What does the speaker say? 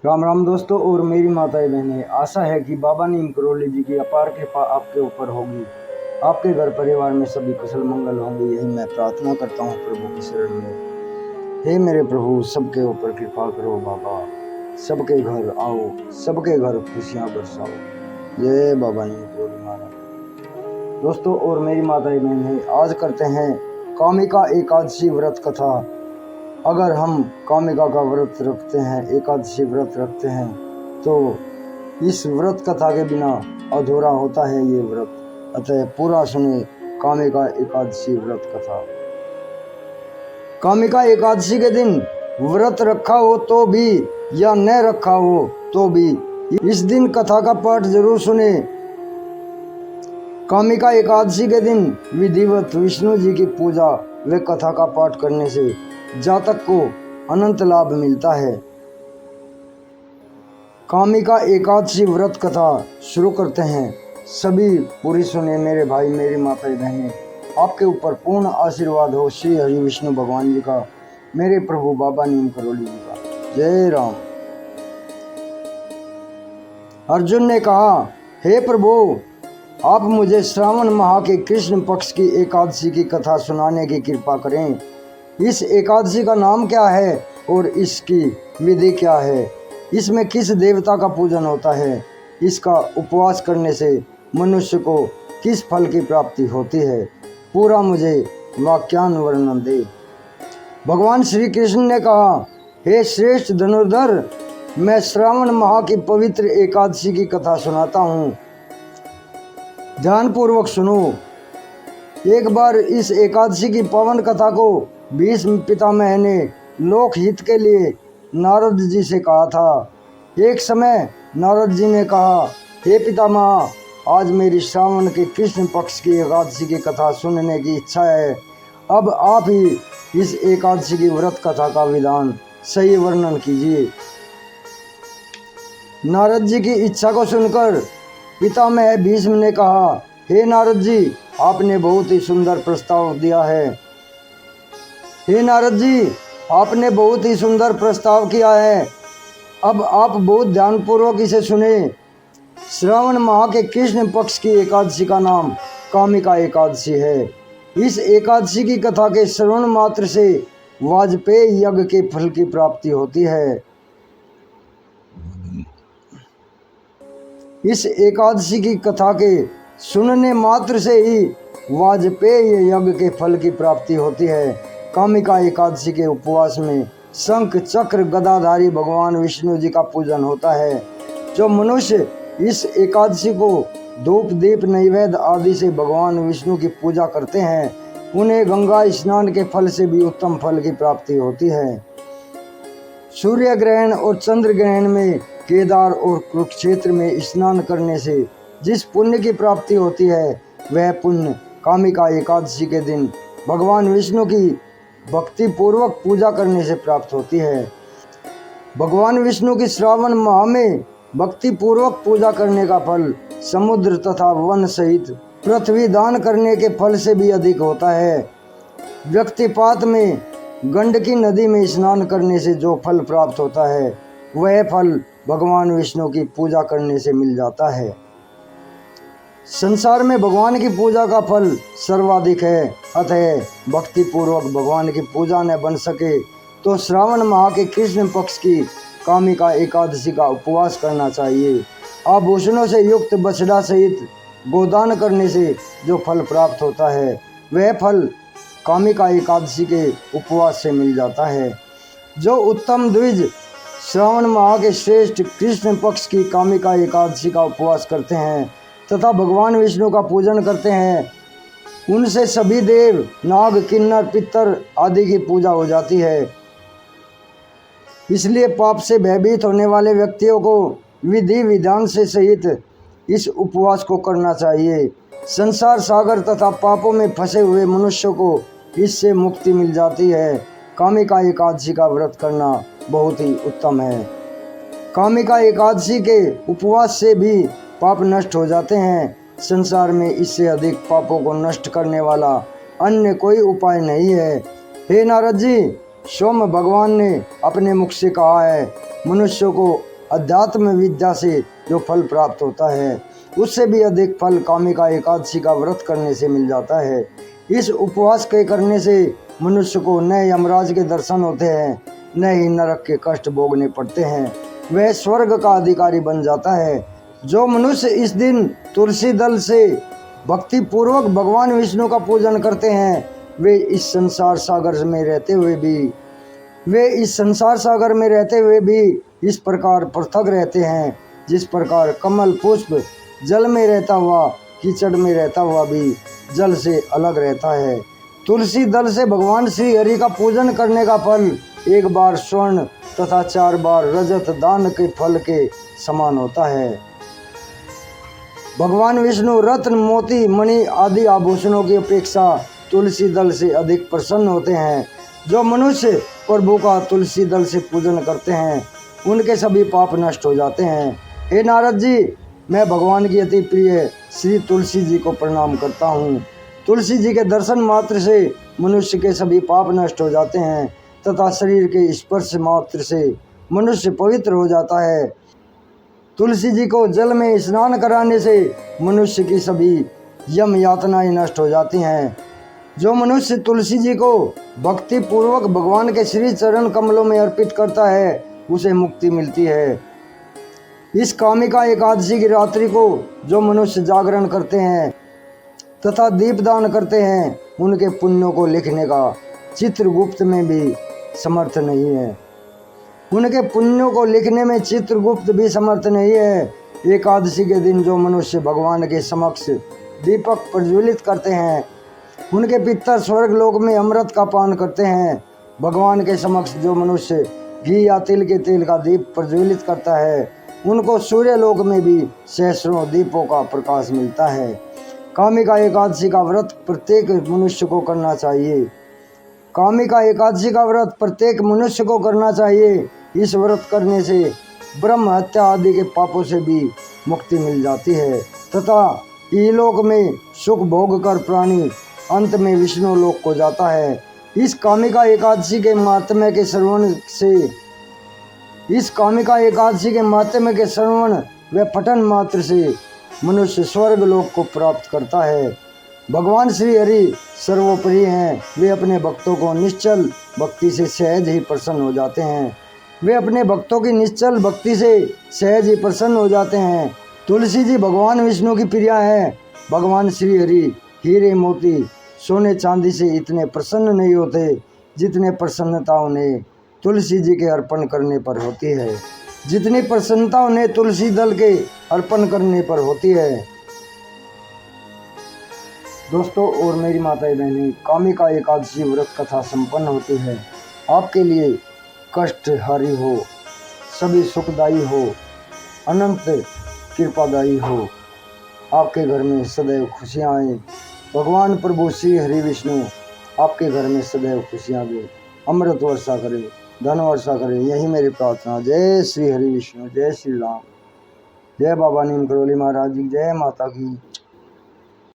राम राम दोस्तों और मेरी माताएं बहनें, आशा है कि बाबा नीम करोली जी की अपार कृपा आपके ऊपर होगी। आपके घर परिवार में सभी कुशल मंगल होंगे, यही मैं प्रार्थना करता हूँ प्रभु की शरण में। हे मेरे प्रभु, सबके ऊपर कृपा करो बाबा, सबके घर आओ, सबके घर खुशियाँ बरसाओ। जय बाबा नीम करोली महाराज। दोस्तों और मेरी माताएं बहनें, आज करते हैं कामिका एकादशी व्रत कथा। अगर हम कामिका का व्रत रखते हैं, एकादशी व्रत रखते हैं, तो इस व्रत कथा के बिना अधूरा होता है ये व्रत। अतः पूरा सुने कामिका एकादशी व्रत कथा। कामिका एकादशी के दिन व्रत रखा हो तो भी या न रखा हो तो भी इस दिन कथा का पाठ जरूर सुने। कामिका एकादशी के दिन विधिवत विष्णु जी की पूजा व कथा का पाठ करने से जातक को अनंत लाभ मिलता है। कामिका एकादशी व्रत कथा शुरू करते हैं। सभी पूरी सुने मेरे भाई, मेरी माताएं बहनें। आपके ऊपर पूर्ण आशीर्वाद हो श्री हरि विष्णु भगवान जी का, मेरे प्रभु बाबा नीम करोली जी का। जय राम। अर्जुन ने कहा, हे प्रभु, आप मुझे श्रावण माह के कृष्ण पक्ष की एकादशी की कथा सुनाने की कृपा करें। इस एकादशी का नाम क्या है और इसकी विधि क्या है? इसमें किस देवता का पूजन होता है? इसका उपवास करने से मनुष्य को किस फल की प्राप्ति होती है? पूरा मुझे वाक्यान वर्णन दे। भगवान श्री कृष्ण ने कहा, हे श्रेष्ठ धनुर्धर, मैं श्रावण माह की पवित्र एकादशी की कथा सुनाता हूँ। ध्यानपूर्वक सुनो। एक बार इस एकादशी की पावन कथा को भीष्म पितामह ने लोक हित के लिए नारद जी से कहा था। एक समय नारद जी ने कहा, हे पितामह, आज मेरी श्रावण के कृष्ण पक्ष की एकादशी की कथा सुनने की इच्छा है। अब आप ही इस एकादशी की व्रत कथा का विधान सही वर्णन कीजिए। नारद जी की इच्छा को सुनकर पितामह भीष्म ने कहा, हे नारद जी, आपने बहुत ही सुंदर प्रस्ताव दिया है। हे नारद जी, आपने बहुत ही सुंदर प्रस्ताव किया है। अब आप बहुत ध्यानपूर्वक इसे सुने। श्रावण माह के कृष्ण पक्ष की एकादशी का नाम कामिका एकादशी है। इस एकादशी की कथा के श्रवण मात्र से वाजपेयी यज्ञ के फल की प्राप्ति होती है। इस एकादशी की कथा के सुनने मात्र से ही वाजपेयी यज्ञ के फल की प्राप्ति होती है। कामिका एकादशी के उपवास में शंख चक्र गदाधारी भगवान विष्णु जी का पूजन होता है। जो मनुष्य इस एकादशी को धूप दीप नैवेद्य आदि से भगवान विष्णु की पूजा करते हैं, उन्हें गंगा स्नान के फल से भी उत्तम फल की प्राप्ति होती है। सूर्य ग्रहण और चंद्र ग्रहण में केदार और कुरुक्षेत्र में स्नान करने से जिस पुण्य की प्राप्ति होती है, वह पुण्य कामिका एकादशी के दिन भगवान विष्णु की भक्ति पूर्वक पूजा करने से प्राप्त होती है। भगवान विष्णु की श्रावण माह में भक्ति पूर्वक पूजा करने का फल समुद्र तथा वन सहित पृथ्वी दान करने के फल से भी अधिक होता है। व्यक्तिपात में गंडकी नदी में स्नान करने से जो फल प्राप्त होता है, वह फल भगवान विष्णु की पूजा करने से मिल जाता है। संसार में भगवान की पूजा का फल सर्वाधिक है। अतः भक्ति पूर्वक भगवान की पूजा न बन सके तो श्रावण माह के कृष्ण पक्ष की कामिका एकादशी का उपवास करना चाहिए। आभूषणों से युक्त बछड़ा सहित गोदान करने से जो फल प्राप्त होता है, वह फल कामिका एकादशी के उपवास से मिल जाता है। जो उत्तम द्विज श्रावण माह के श्रेष्ठ कृष्ण पक्ष की कामिका एकादशी का उपवास करते हैं तथा भगवान विष्णु का पूजन करते हैं, उनसे सभी देव, नाग, किन्नर, पितर आदि की पूजा हो जाती है। इसलिए पाप से भयभीत होने वाले व्यक्तियों को विधि विधान से सहित इस उपवास को करना चाहिए। संसार सागर तथा पापों में फंसे हुए मनुष्यों को इससे मुक्ति मिल जाती है। कामिका एकादशी का व्रत करना बहुत ही उत्तम है। कामिका एकादशी के उपवास से भी पाप नष्ट हो जाते हैं। संसार में इससे अधिक पापों को नष्ट करने वाला अन्य कोई उपाय नहीं है। हे नारद जी, सोम भगवान ने अपने मुख से कहा है, मनुष्य को अध्यात्म विद्या से जो फल प्राप्त होता है उससे भी अधिक फल कामिका एकादशी का व्रत करने से मिल जाता है। इस उपवास के करने से मनुष्य को न यमराज के दर्शन होते हैं, न ही नरक के कष्ट भोगने पड़ते हैं, वह स्वर्ग का अधिकारी बन जाता है। जो मनुष्य इस दिन तुलसी दल से भक्ति पूर्वक भगवान विष्णु का पूजन करते हैं वे इस संसार सागर में रहते हुए भी इस प्रकार पृथक रहते हैं जिस प्रकार कमल पुष्प जल में रहता हुआ कीचड़ में रहता हुआ भी जल से अलग रहता है। तुलसी दल से भगवान श्री हरि का पूजन करने का फल एक बार स्वर्ण तथा 4 बार रजत दान के फल के समान होता है। भगवान विष्णु रत्न मोती मणि आदि आभूषणों की अपेक्षा तुलसी दल से अधिक प्रसन्न होते हैं। जो मनुष्य प्रभु का तुलसी दल से पूजन करते हैं उनके सभी पाप नष्ट हो जाते हैं। हे नारद जी, मैं भगवान की अति प्रिय श्री तुलसी जी को प्रणाम करता हूँ। तुलसी जी के दर्शन मात्र से मनुष्य के सभी पाप नष्ट हो जाते हैं तथा शरीर के स्पर्श मात्र से मनुष्य पवित्र हो जाता है। तुलसी जी को जल में स्नान कराने से मनुष्य की सभी यम यातनाएं नष्ट हो जाती हैं। जो मनुष्य तुलसी जी को भक्ति पूर्वक भगवान के श्री चरण कमलों में अर्पित करता है उसे मुक्ति मिलती है। इस कामिका एकादशी की रात्रि को जो मनुष्य जागरण करते हैं तथा दीपदान करते हैं उनके पुण्यों को लिखने का चित्रगुप्त में भी समर्थ नहीं है। उनके पुण्यों को लिखने में चित्रगुप्त भी समर्थ नहीं है। एकादशी के दिन जो मनुष्य भगवान के समक्ष दीपक प्रज्वलित करते हैं उनके पितर स्वर्ग लोक में अमृत का पान करते हैं। भगवान के समक्ष जो मनुष्य घी या तिल के तेल का दीप प्रज्वलित करता है उनको सूर्य लोक में भी सहस्रों दीपों का प्रकाश मिलता है। कामिका एकादशी का व्रत प्रत्येक मनुष्य को करना चाहिए। कामिका एकादशी का व्रत प्रत्येक मनुष्य को करना चाहिए। इस व्रत करने से ब्रह्म हत्या आदि के पापों से भी मुक्ति मिल जाती है तथा इहलोक में सुख भोग कर प्राणी अंत में विष्णु लोक को जाता है। इस कामिका एकादशी के महात्म्य के श्रवण व पठन मात्र से मनुष्य स्वर्ग लोक को प्राप्त करता है। भगवान श्री हरि सर्वोपरि हैं। वे अपने भक्तों को निश्चल भक्ति से सहज ही प्रसन्न हो जाते हैं। तुलसी जी भगवान विष्णु की प्रिया है। भगवान श्री हरि हीरे मोती सोने चांदी से इतने प्रसन्न नहीं होते जितने प्रसन्नता उन्हें तुलसी जी के अर्पण करने पर होती है, जितनी प्रसन्नता उन्हें तुलसी दल के अर्पण करने पर होती है। दोस्तों और मेरी माताएं बहनें, कामिका एकादशी व्रत कथा संपन्न होती है। आपके लिए कष्टहारी हो, सभी सुखदायी हो, अनंत कृपादायी हो। आपके घर में सदैव खुशियाँ आए। भगवान प्रभु श्री हरि विष्णु आपके घर में सदैव खुशियाँ दे, अमृत वर्षा करे, धन वर्षा करे, यही मेरी प्रार्थना। जय श्री हरि विष्णु, जय श्री राम, जय बाबा नीम करोली महाराज जी, जय माता की।